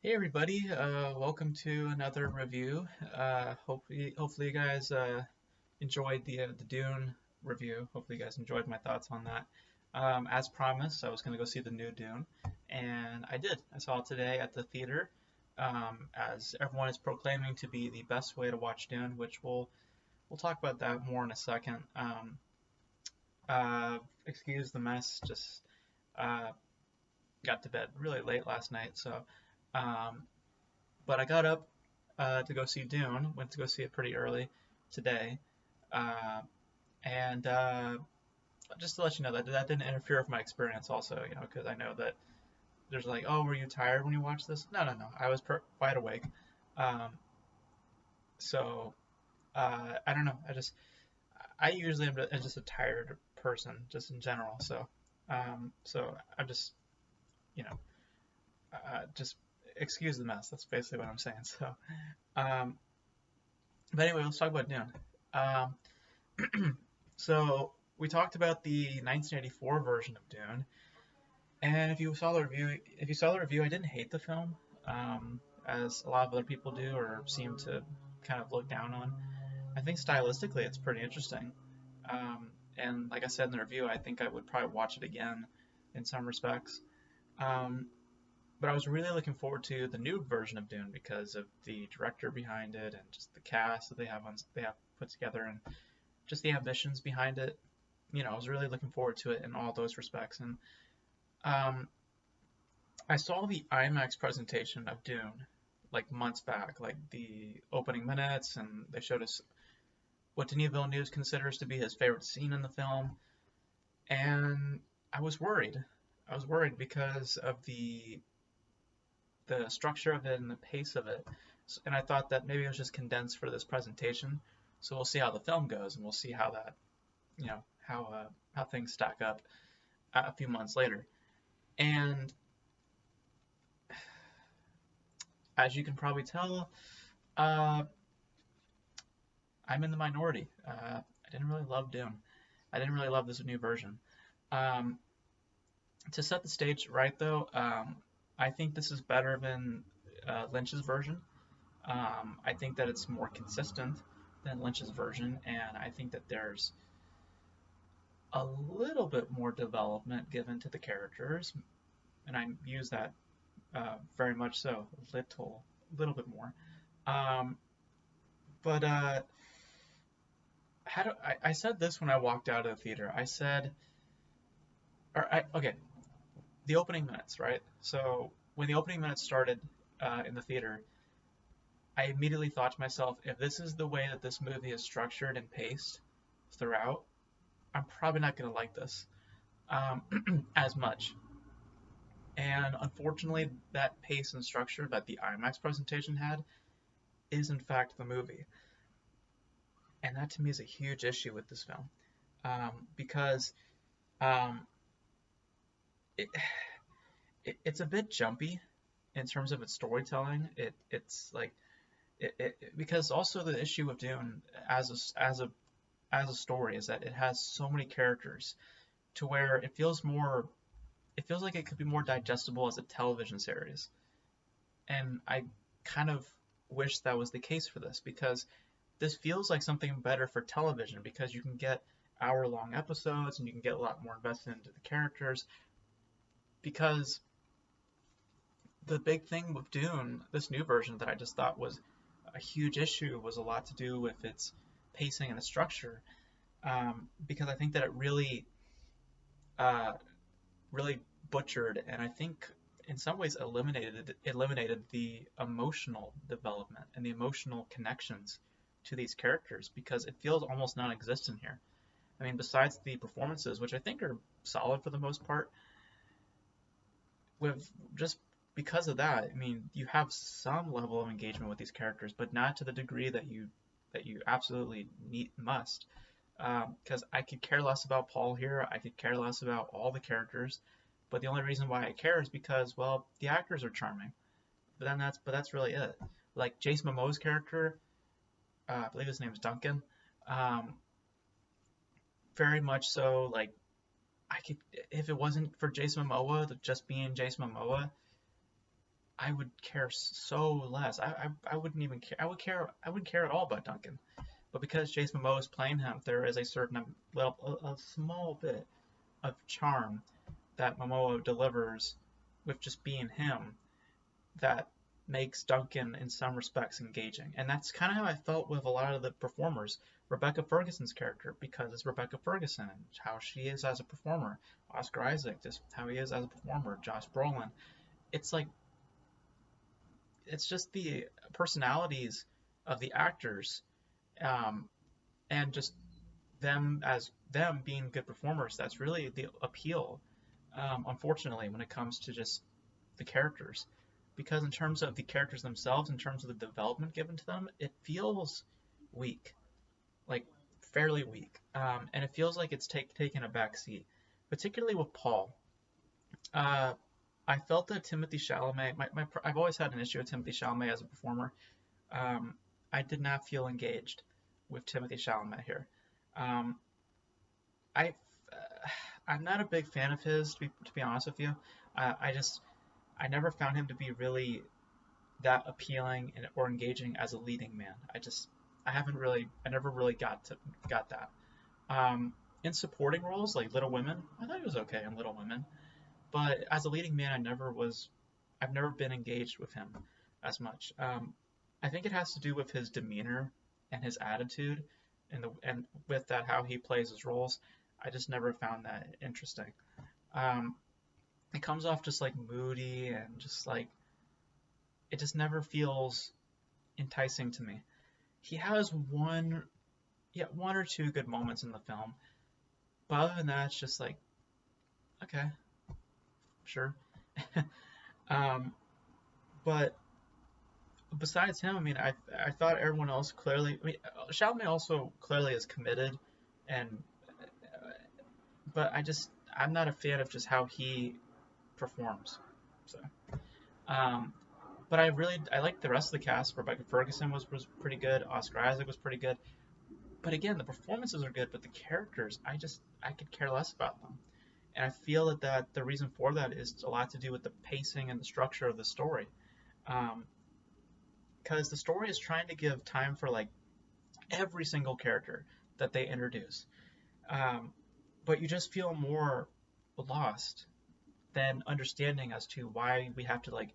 Hey everybody, welcome to another review. Hopefully you guys enjoyed the Dune review. Hopefully you guys enjoyed my thoughts on that. As promised, I was going to go see the new Dune, and I did. I saw it today at the theater, as everyone is proclaiming to be the best way to watch Dune, which we'll talk about that more in a second. Excuse the mess, just uh, got to bed really late last night, so. Um, But I got up to go see Dune. Went to go see it pretty early today, uh, and just to let you know that didn't interfere with my experience. Also, because I know that there's like, oh, were you tired when you watched this? No, no, no. I was wide awake. Um, so I don't know. I usually am just a tired person, just in general. So I'm just you know just excuse the mess. That's basically what I'm saying. Um, but anyway, let's talk about Dune. Um, So we talked about the 1984 version of Dune, and if you saw the review, I didn't hate the film, as a lot of other people do or seem to kind of look down on. I think stylistically it's pretty interesting, and like I said in the review, I think I would probably watch it again in some respects. Um, but I was really looking forward to the new version of Dune because of the director behind it and just the cast that they have put together and just the ambitions behind it. I was really looking forward to it in all those respects. And um, I saw the IMAX presentation of Dune like months back, like the opening minutes, and they showed us what Denis Villeneuve considers to be his favorite scene in the film. And I was worried. I was worried because of the structure of it and the pace of it. And I thought that maybe it was just condensed for this presentation. So we'll see how the film goes, and we'll see how that, you know, how things stack up a few months later. And as you can probably tell, uh, I'm in the minority. I didn't really love Dune. I didn't really love this new version. Um, to set the stage right, though, I think this is better than Lynch's version. I think that it's more consistent than Lynch's version, and I think that there's a little bit more development given to the characters, and I use that very much so, little bit more. Um, but I said this when I walked out of the theater. I said, okay, the opening minutes, right? So when the opening minutes started in the theater, I immediately thought to myself, if this is the way that this movie is structured and paced throughout, I'm probably not going to like this um, as much. And unfortunately, that pace and structure that the IMAX presentation had is in fact the movie. And that to me is a huge issue with this film, because um, it, it's a bit jumpy in terms of its storytelling. It's like because also the issue with Dune as a story is that it has so many characters to where it feels like it could be more digestible as a television series. And I kind of wish that was the case for this because this feels like something better for television because you can get hour-long episodes and you can get a lot more invested into the characters. Because the big thing with Dune, this new version that I just thought was a huge issue, was a lot to do with its pacing and the structure. Because I think that it uh, really butchered and I think in some ways eliminated the emotional development and the emotional connections to these characters because it feels almost non-existent here. I mean, besides the performances, which I think are solid for the most part, with just because of that, I mean, you have some level of engagement with these characters, but not to the degree that you absolutely must. Because I could care less about Paul here. I could care less about all the characters, but the only reason why I care is because, well, the actors are charming. But that's really it. Like Jason Momoa's character, I believe his name is Duncan. Um, very much so. Like I could, if it wasn't for Jason Momoa, just being Jason Momoa, I would care so less. I wouldn't even care. I wouldn't care at all about Duncan. But because Jason Momoa is playing him, there is a certain little, a small bit of charm that Momoa delivers with just being him that makes Duncan in some respects engaging. And that's kind of how I felt with a lot of the performers. Rebecca Ferguson's character, because it's Rebecca Ferguson, how she is as a performer. Oscar Isaac, just how he is as a performer. Josh Brolin. It's like, it's just the personalities of the actors, um, and just them being good performers. That's really the appeal. Unfortunately, when it comes to just the characters, because in terms of the characters themselves, in terms of the development given to them, it feels weak, like fairly weak, and it feels like it's taken a back seat, particularly with Paul. Uh, I felt that Timothy Chalamet, I've always had an issue with Timothy Chalamet as a performer. Um, I did not feel engaged with Timothy Chalamet here. Um, I, I'm not a big fan of his, to be honest with you. I just, I never found him to be really that appealing and or engaging as a leading man. I never really got that. Um, in supporting roles like Little Women, I thought he was okay in Little Women, but as a leading man, I've never been engaged with him as much. I think it has to do with his demeanor and his attitude, and with that how he plays his roles. I just never found that interesting. Um, it comes off just like moody and just like it just never feels enticing to me. He has one or two good moments in the film, but other than that, it's just like okay, sure. um, but besides him, I mean, I thought everyone else clearly. I mean, Chalamet also clearly is committed, and but I'm not a fan of just how he performs. So, um, but I like the rest of the cast. Rebecca Ferguson was pretty good. Oscar Isaac was pretty good. But again, the performances are good, but the characters, I could care less about them. And I feel that the reason for that is a lot to do with the pacing and the structure of the story. Um, because the story is trying to give time for like every single character that they introduce. Um, but you just feel more lost than understanding as to why we have to like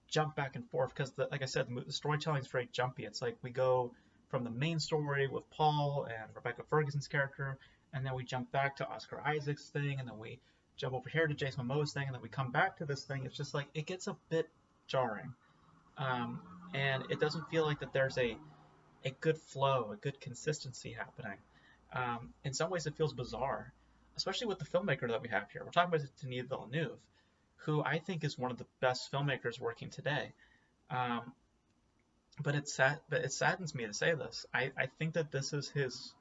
jump back and forth. Because like I said, the storytelling is very jumpy. It's like we go from the main story with Paul and Rebecca Ferguson's character, and then we jump back to Oscar Isaac's thing, and then we jump over here to Jason Momoa's thing, and then we come back to this thing. It's just like it gets a bit jarring, um, and it doesn't feel like that there's a good flow, a good consistency happening. In some ways, it feels bizarre, especially with the filmmaker that we have here. We're talking about Denis Villeneuve, who I think is one of the best filmmakers working today. Um, but it saddens me to say this. I think that this is his,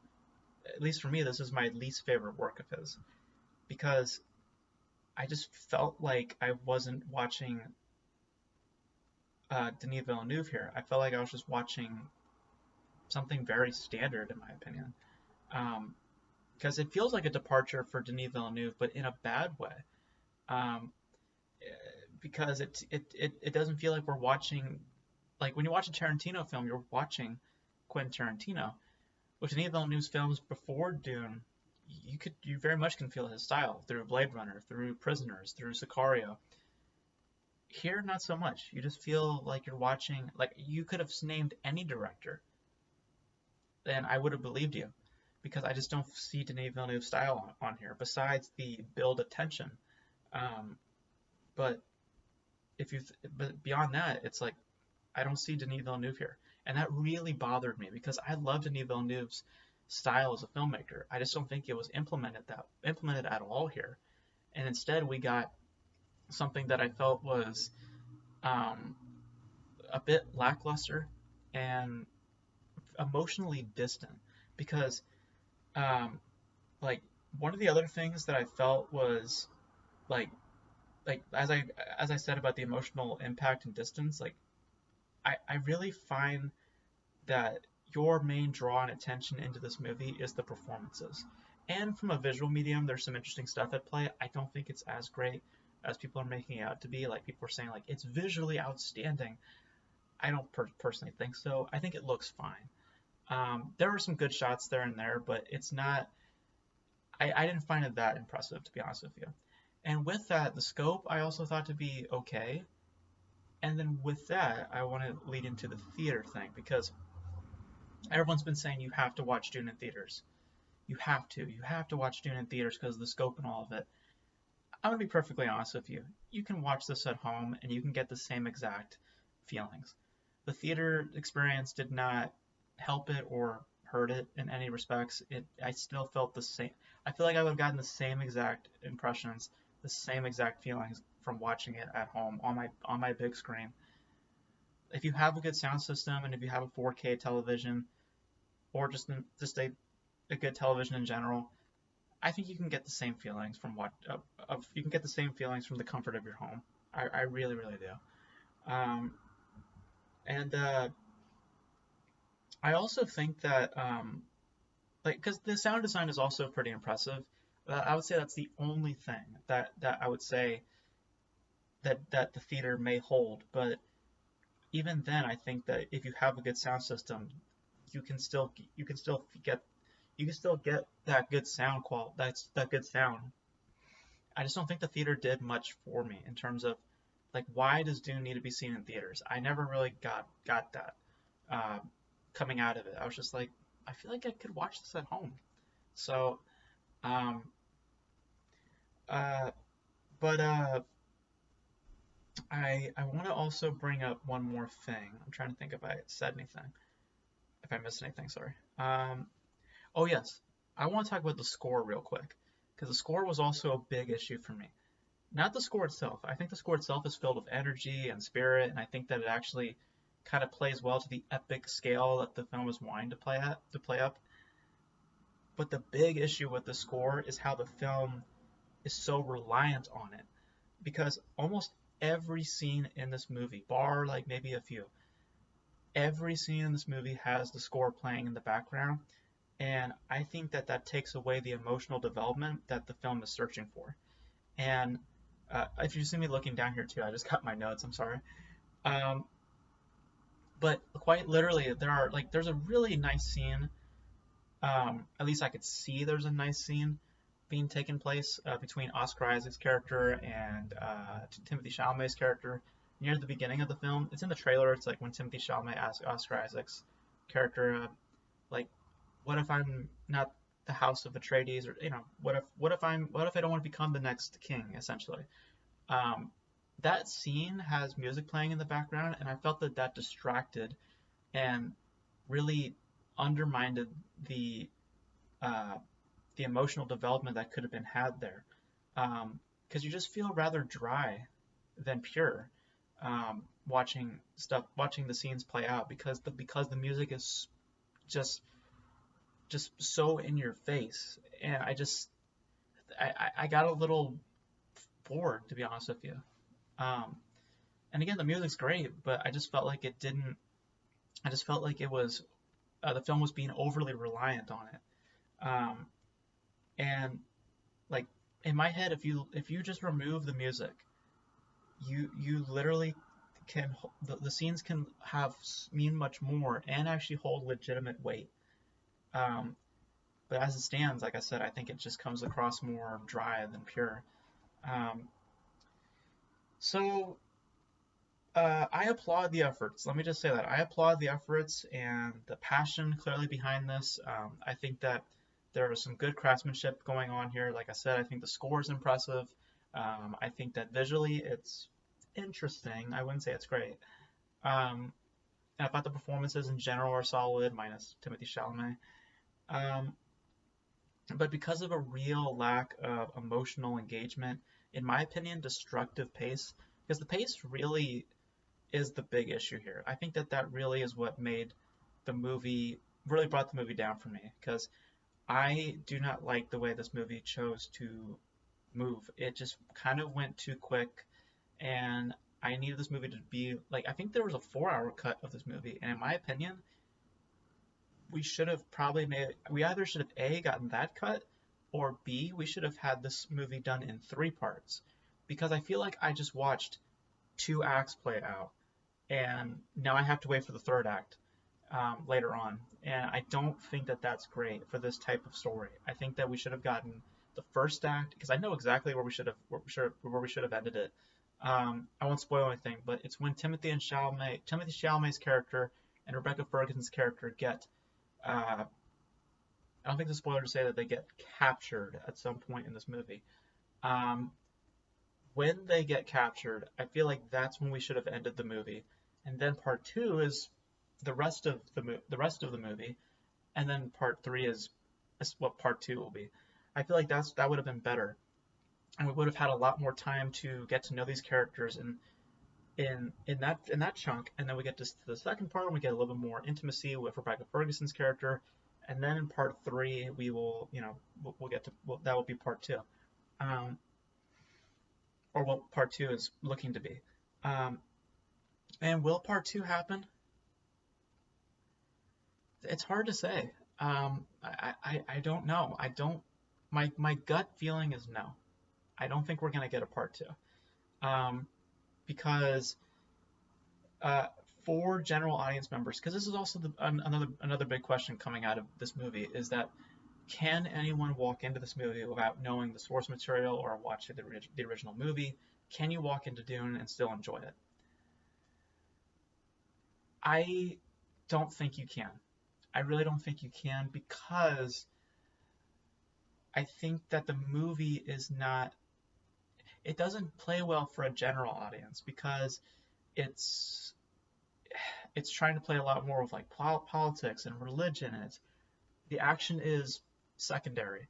at least for me, this is my least favorite work of his because I just felt like I wasn't watching Denis Villeneuve here. I felt like I was just watching something very standard, in my opinion. Um, because it feels like a departure for Denis Villeneuve, but in a bad way. Um, because it doesn't feel like we're watching like when you watch a Tarantino film, you're watching Quentin Tarantino. With Denis Villeneuve's films before Dune, you very much can feel his style through Blade Runner, through Prisoners, through Sicario. Here, not so much. You just feel like you're watching like you could have named any director, and I would have believed you, because I just don't see Denis Villeneuve's style on here. Besides the build of tension, um, but but beyond that, it's like I don't see Denis Villeneuve here, and that really bothered me because I love Denis Villeneuve's style as a filmmaker. I just don't think it was implemented at all here, and instead we got something that I felt was um, a bit lackluster and emotionally distant. Because um, like one of the other things that I felt was like like as I said about the emotional impact and distance, like I really find that your main draw and attention into this movie is the performances. And from a visual medium, there's some interesting stuff at play. I don't think it's as great as people are making it out to be. Like people are saying like it's visually outstanding. I don't personally think so. I think it looks fine. There were some good shots there and there, but it's not. I didn't find it that impressive, to be honest with you. And with that, the scope I also thought to be okay. And then with that, I want to lead into the theater thing because everyone's been saying you have to watch Dune in theaters. You have to. You have to watch Dune in theaters because of the scope and all of it. I'm gonna be perfectly honest with you. You can watch this at home and you can get the same exact feelings. The theater experience did not help it or hurt it in any respects. I still felt the same. I feel like I would have gotten the same exact impressions, the same exact feelings from watching it at home on my big screen. If you have a good sound system and if you have a 4K television or just a good television in general, I think you can get the same feelings from you can get the same feelings from the comfort of your home. I really really do. And I also think that like because the sound design is also pretty impressive. I would say that's the only thing that I would say that the theater may hold. But even then, I think that if you have a good sound system, you can still get that good sound that good sound. I just don't think the theater did much for me in terms of like why does Dune need to be seen in theaters? I never really got that uh, coming out of it. I was just like, I feel like I could watch this at home. So, um, uh, but I want to also bring up one more thing. I'm trying to think if I said anything, if I missed anything. Sorry. Oh yes, I want to talk about the score real quick because the score was also a big issue for me. Not the score itself. I think the score itself is filled with energy and spirit, and I think that it actually kind of plays well to the epic scale that the film is wanting to play up. But the big issue with the score is how the film is so reliant on it, because almost every scene in this movie, bar like maybe a few, every scene in this movie has the score playing in the background, and I think that that takes away the emotional development that the film is searching for. And if you see me looking down here too, I just got my notes. I'm sorry. Um, but quite literally, there's a really nice scene. At least I could see there's a nice scene being taken place between Oscar Isaac's character and Timothy Chalamet's character near the beginning of the film. It's in the trailer. It's like when Timothy Chalamet asks Oscar Isaac's character, like, "What if I'm not the House of Atreides?" Or what if I don't want to become the next king? Essentially, um, that scene has music playing in the background, and I felt that that distracted and really undermined the uh, the emotional development that could have been had there. Because you just feel rather dry than pure watching the scenes play out because the music is just just so in your face, and I got a little bored to be honest with you. Um, and again, the music's great, but I just felt like it didn't. I just felt like it was the film was being overly reliant on it. And like in my head, if you just remove the music, you literally can the scenes can have mean much more and actually hold legitimate weight. Um, but as it stands, like I said, I think it just comes across more dry than pure. Um, so I applaud the efforts. Let me just say that I applaud the efforts and the passion clearly behind this. I think that there is some good craftsmanship going on here. Like I said, I think the score is impressive. I think that visually it's interesting. I wouldn't say it's great. Um, and I thought the performances in general are solid, minus Timothy Chalamet. Um, but because of a real lack of emotional engagement, in my opinion, destructive pace, because the pace really is the big issue here. I think that that really is what made the movie really brought the movie down for me because I do not like the way this movie chose to move. It just kind of went too quick, and I needed this movie to be like I think there was a 4 hour cut of this movie, and in my opinion, we should have probably made we either should have A gotten that cut or B we should have had this movie done in 3 parts because I feel like I just watched two acts play out, and now I have to wait for the third act later on. And I don't think that that's great for this type of story. I think that we should have gotten the first act, because I know exactly where we should have ended it. I won't spoil anything, but it's when Timothy Chalamet's character and Rebecca Ferguson's character get. I don't think it's a spoiler to say that they get captured at some point in this movie. Um, when they get captured, I feel like that's when we should have ended the movie. And then part two is the rest of the movie, and then part three is what part two will be. I feel like that would have been better, and we would have had a lot more time to get to know these characters in that chunk, and then we get to the second part and we get a little bit more intimacy with Rebecca Ferguson's character, and then in part three we will we'll get to that will be part two, um, or what part two is looking to be. Um, and will part two happen? It's hard to say. I don't know. I don't. My gut feeling is no. I don't think we're gonna get a part two. Because uh, for general audience members, because this is also another big question coming out of this movie, is that can anyone walk into this movie without knowing the source material or watching the original movie? Can you walk into Dune and still enjoy it? I don't think you can. I really don't think you can, because I think that the movie is not. It doesn't play well for a general audience, because it's it's trying to play a lot more with like politics and religion, and the action is secondary.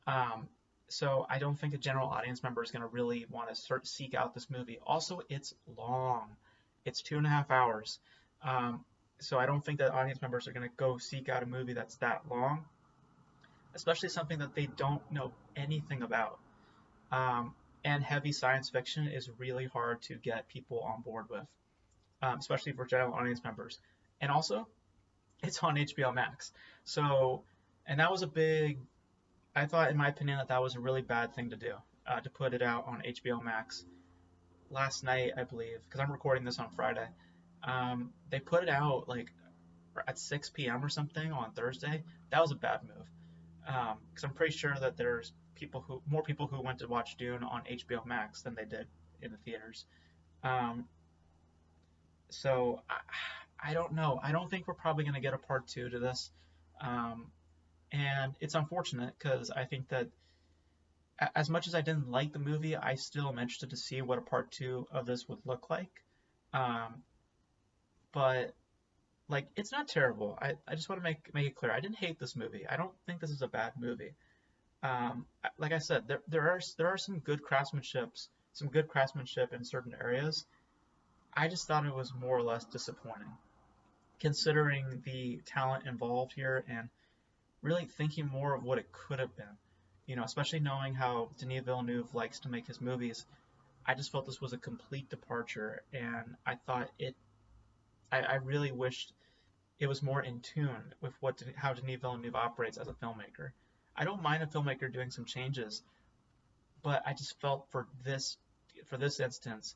Um, so I don't think a general audience member is going to really want to seek out this movie. Also, it's long. It's 2.5 hours. Um, so I don't think that audience members are going to go seek out a movie that's that long, especially something that they don't know anything about. Um, and heavy science fiction is really hard to get people on board with, especially for general audience members. And also, it's on HBO Max. So, and that was a big, I thought, in my opinion, that was a really bad thing to do, to put it out on HBO Max last night, I believe, because I'm recording this on Friday. They put it out like at 6 p.m. or something on Thursday. That was a bad move, because I'm pretty sure that there's more people who went to watch Dune on HBO Max than they did in the theaters. Um, so I don't know. I don't think we're probably going to get a part two to this. Um, and it's unfortunate, because I think that as much as I didn't like the movie, I still am interested to see what a part two of this would look like. Um, but like, it's not terrible. I just want to make it clear. I didn't hate this movie. I don't think this is a bad movie. Like I said, there are some good craftsmanship in certain areas. I just thought it was more or less disappointing, considering the talent involved here, and really thinking more of what it could have been. Especially knowing how Denis Villeneuve likes to make his movies, I just felt this was a complete departure, and I thought I really wished it was more in tune with how Denis Villeneuve operates as a filmmaker. I don't mind a filmmaker doing some changes, but I just felt for this instance,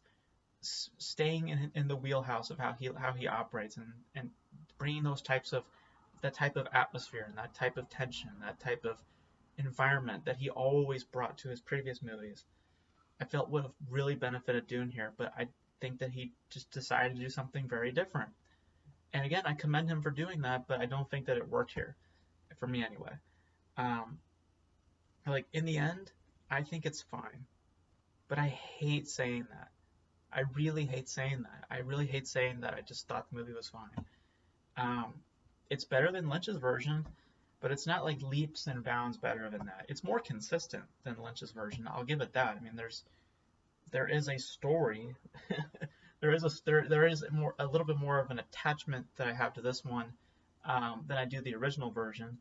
staying in the wheelhouse of how he operates, and bringing that type of atmosphere and that type of tension, that type of environment that he always brought to his previous movies, I felt would have really benefited Dune here. But I think that he just decided to do something very different. And again, I commend him for doing that, but I don't think that it worked here, for me anyway. Um, like, in the end, I think it's fine, but I hate saying that. I really hate saying that. I really hate saying that I just thought the movie was fine. Um, it's better than Lynch's version, but it's not like leaps and bounds better than that. It's more consistent than Lynch's version. I'll give it that. I mean, there is a story. there is a little bit more of an attachment that I have to this one, than I do the original version.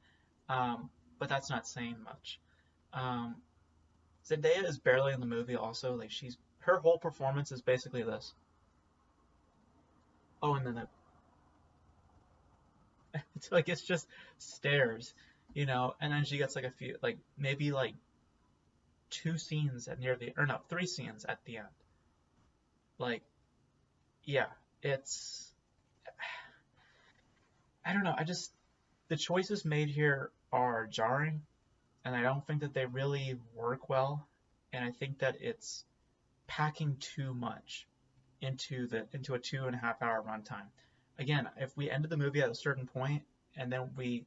But that's not saying much. Um, Zendaya is barely in the movie. Also, like, her whole performance is basically this. Oh, and then it's like, it's just stares, and then she gets like a few, like maybe like two scenes at near the, or no, three scenes at the end. Like, yeah, it's, I don't know. I just, the choices made here are jarring, and I don't think that they really work well. And I think that it's packing too much into a 2.5 hour runtime. Again, if we ended the movie at a certain point and then we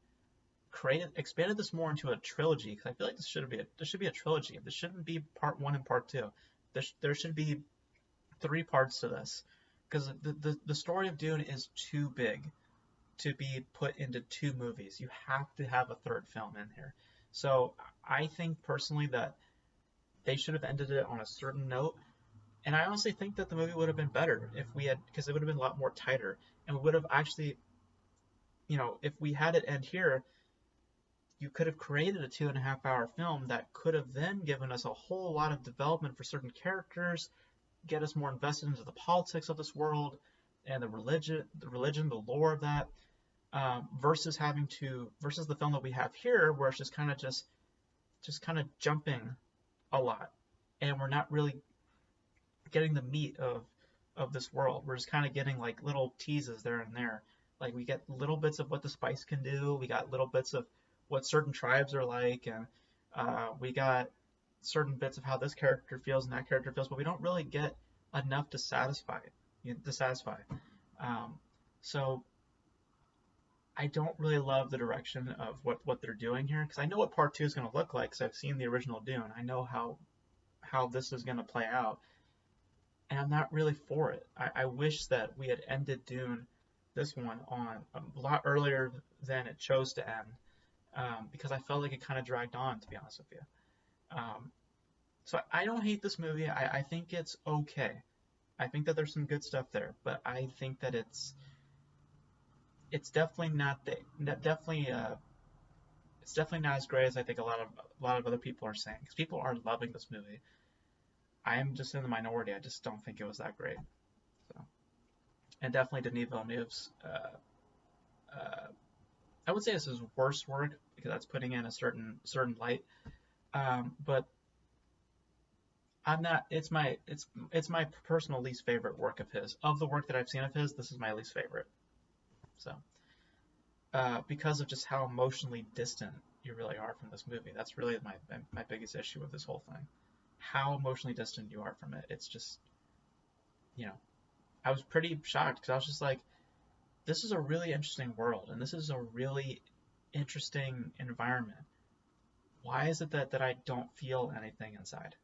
expanded this more into a trilogy, because I feel like this should be a trilogy. This shouldn't be part one and part two. There should be three parts to this, because the story of Dune is too big to be put into two movies. You have to have a third film in here. So I think personally that they should have ended it on a certain note. And I honestly think that the movie would have been better if we had, because it would have been a lot more tighter. And we would have actually, if we had it end here, you could have created a 2.5 hour film that could have then given us a whole lot of development for certain characters, get us more invested into the politics of this world and the religion, the lore of that, versus the film that we have here, where it's just kind of jumping a lot, and we're not really getting the meat of this world. We're just kind of getting like little teases there and there. Like we get little bits of what the spice can do. We got little bits of what certain tribes are like, and we got certain bits of how this character feels and that character feels, but we don't really get enough to satisfy it. So I don't really love the direction of what they're doing here, because I know what part two is going to look like, because I've seen the original Dune. I know how this is going to play out, and I'm not really for it. I wish that we had ended Dune, this one, on a lot earlier than it chose to end, because I felt like it kind of dragged on, to be honest with you. So I don't hate this movie. I think it's okay. I think that there's some good stuff there, but I think that it's definitely not it's definitely not as great as I think a lot of other people are saying, because people are loving this movie. I am just in the minority. I just don't think it was that great. So, and definitely Denis Villeneuve's, I would say this is his worst work, because that's putting in a certain light. But I'm not. It's my personal least favorite work of his. Of the work that I've seen of his, this is my least favorite. So, because of just how emotionally distant you really are from this movie. That's really my biggest issue with this whole thing. How emotionally distant you are from it. It's just, I was pretty shocked, because I was just like, this is a really interesting world, and this is a really interesting environment. Why is it that I don't feel anything inside?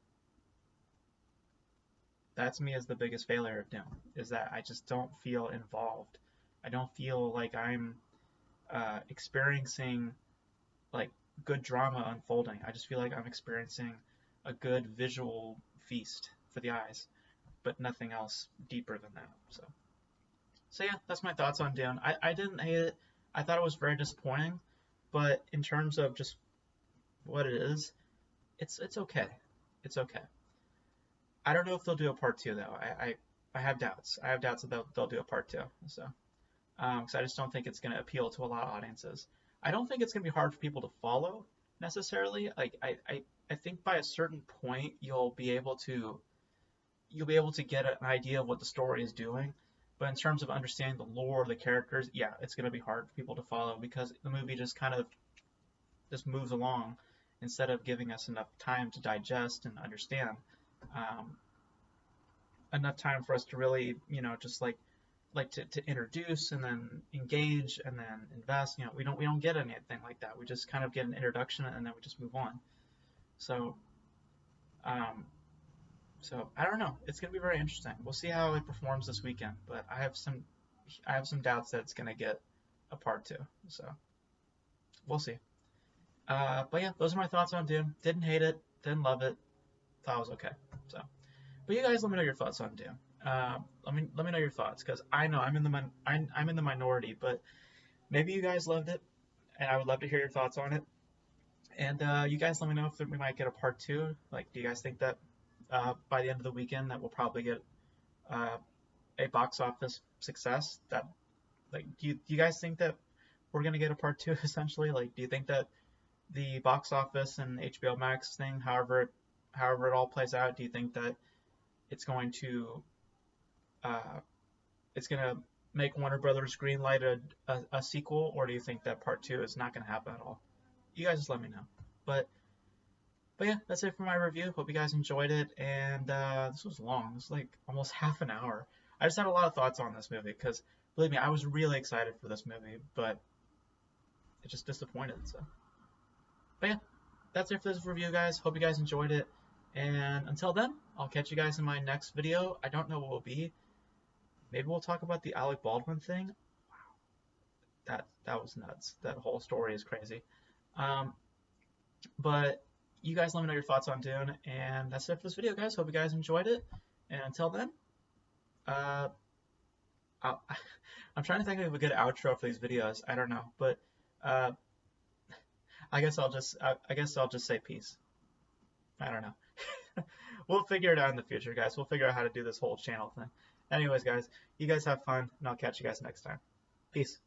That to me is the biggest failure of Dune, is that I just don't feel involved. I don't feel like I'm experiencing like good drama unfolding. I just feel like I'm experiencing a good visual feast for the eyes, but nothing else deeper than that. So yeah, that's my thoughts on Dune. I didn't hate it. I thought it was very disappointing, but in terms of just what it is, it's okay. It's okay. I don't know if they'll do a part two though. I have doubts. I have doubts that they'll do a part two. So, because I just don't think it's going to appeal to a lot of audiences. I don't think it's going to be hard for people to follow necessarily. Like I think by a certain point you'll be able to get an idea of what the story is doing. But in terms of understanding the lore of the characters, yeah, it's going to be hard for people to follow, because the movie just kind of just moves along instead of giving us enough time to digest and understand. Enough time for us to really, just like to introduce and then engage and then invest. We don't get anything like that. We just kind of get an introduction and then we just move on. So, so I don't know. It's gonna be very interesting. We'll see how it performs this weekend, but I have some doubts that it's gonna get a part two. So we'll see. But yeah, those are my thoughts on Dune. Didn't hate it, didn't love it, thought it was okay. So, but you guys, let me know your thoughts on Dune. Let me know your thoughts, because I know I'm in the minority, but maybe you guys loved it, and I would love to hear your thoughts on it. And you guys, let me know if we might get a part two. Like, do you guys think that by the end of the weekend that we'll probably get a box office success? That, like, do you guys think that we're gonna get a part two essentially? Like, do you think that the box office and HBO Max thing, however however it all plays out, do you think that it's going to uh, it's going to make Warner Brothers greenlight a sequel, or do you think that part two is not going to happen at all? You guys just let me know. But yeah, that's it for my review. Hope you guys enjoyed it. And this was long. It was like almost half an hour. I just had a lot of thoughts on this movie because, believe me, I was really excited for this movie, but it just disappointed. So, but yeah, that's it for this review, guys. Hope you guys enjoyed it. And until then, I'll catch you guys in my next video. I don't know what it will be. Maybe we'll talk about the Alec Baldwin thing. Wow, that was nuts. That whole story is crazy. Um, but you guys let me know your thoughts on Dune, and that's it for this video, guys. Hope you guys enjoyed it. And until then, uh, I'll, I'm trying to think of a good outro for these videos. I don't know, but uh, I guess I'll just say peace. I don't know. We'll figure it out in the future, guys. We'll figure out how to do this whole channel thing. Anyways, guys, you guys have fun, and I'll catch you guys next time. Peace.